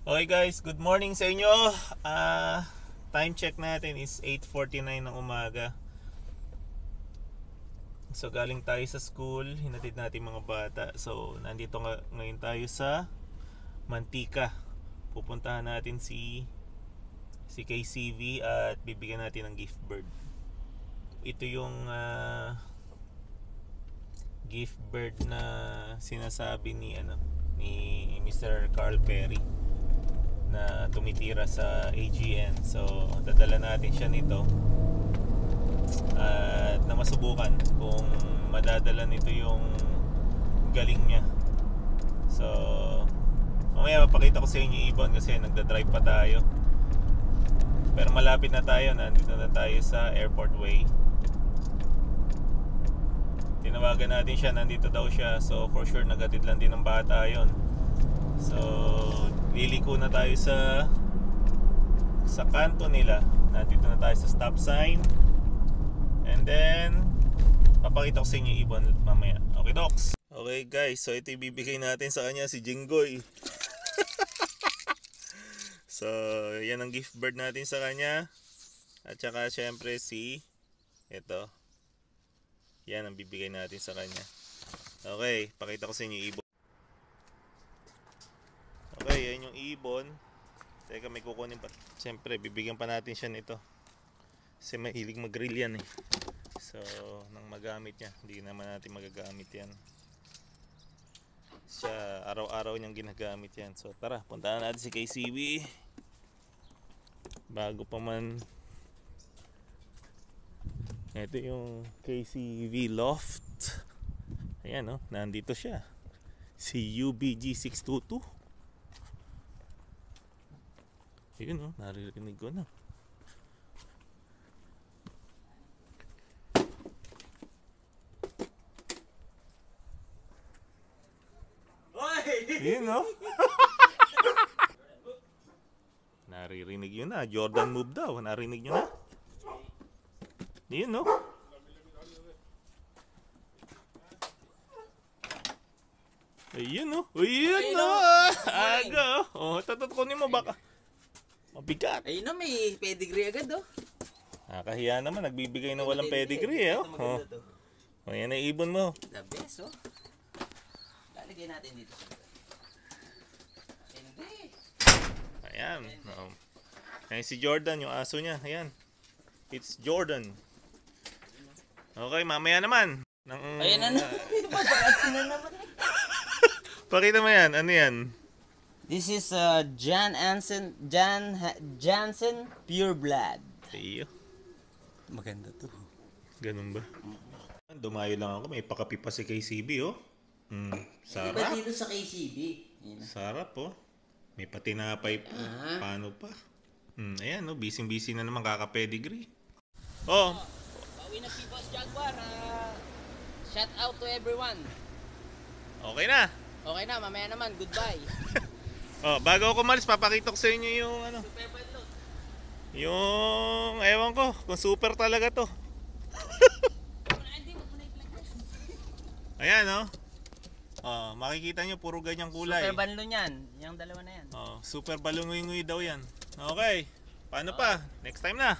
Okay guys, good morning sa inyo. Time check natin is 8:49 ng umaga. So galing tayo sa school, hinatid natin mga bata. So nandito ngayon tayo sa Mantika. Pupuntahan natin si KCV at bibigyan natin ng gift bird. Ito yung gift bird na sinasabi ni Mr. Carl Perry na tumitira sa AGN. So dadala natin siya nito at na masubukan kung madadala nito yung galing niya. So mamaya papakita ko sa inyo ibon kasi nagda-drive pa tayo, pero malapit na tayo, nandito na tayo sa Airport Way. Tinawagan natin siya, nandito daw siya. So for sure nagatid lang din ng bata yon. So liliko na tayo sa kanto nila. Nandito na tayo sa stop sign. And then papakita ko sa inyo ibon mamaya. Okay docs. Okay guys, so ito ibibigay natin sa kanya, si Jinggoy. So yan ang gift bird natin sa kanya. At saka syempre ito. Yan ang bibigay natin sa kanya. Okay, pakita ko sa inyo ibon. Okay, yan yung ibon. Teka, may kukunin pa. Siyempre, bibigyan pa natin siya nito. Kasi mahilig mag-grill yan eh. So, nang magamit niya, hindi naman natin magagamit yan. Siya, araw-araw niyang ginagamit yan. So, tara, puntahan natin si KCV. Bago pa man. Ito yung KCV Loft. Ayan, oh, nandito siya. Si UBG 622. Yun, oh, naririnig ko na. Yun, oh. Naririnig yun na. Jordan move daw. Narinig nyo na. Yun, oh. Ayun, oh. Ayun, oh. Aga, oh. Kunin mo baka mabigat. Ayun na, may pedigree agad, oh. Nakahiya naman, nagbibigay na walang pedigree, oh. Oh, yan ang ibon mo. The best, oh. Lalagay natin dito. Hindi. Ayan. Oh. Ayan si Jordan, yung aso niya. Ayan. It's Jordan. Okay, mamaya naman. Ayan na. Papakasin na naman. Pakita mo yan. Ano yan? This is Jansen Pure Blood. Iyo. Maganda to. Ganun ba? Dumayo lang ako. May pakapi pa si KCB, oh. Sarap. Iba dito sa KCB. Sarap, oh. May patinapay pa. Paano pa? Ayan, oh. Busy-busy na naman kaka-pedigree. Oh. Pauwi na si Boss Jaguar. Shout out to everyone. Okay na. Okay na, mamaya naman. Goodbye. Oh, bago ako umalis, papakita ko sa inyo yung Super Bandlot. yung ewan ko kung super talaga to. Ayan, oh. Oh, makikita nyo puro ganyang kulay. Super Bandlot yan. Yung dalawa na yan. Oh, super balungoy-ngoy daw yan. Okay. Paano pa? Next time na.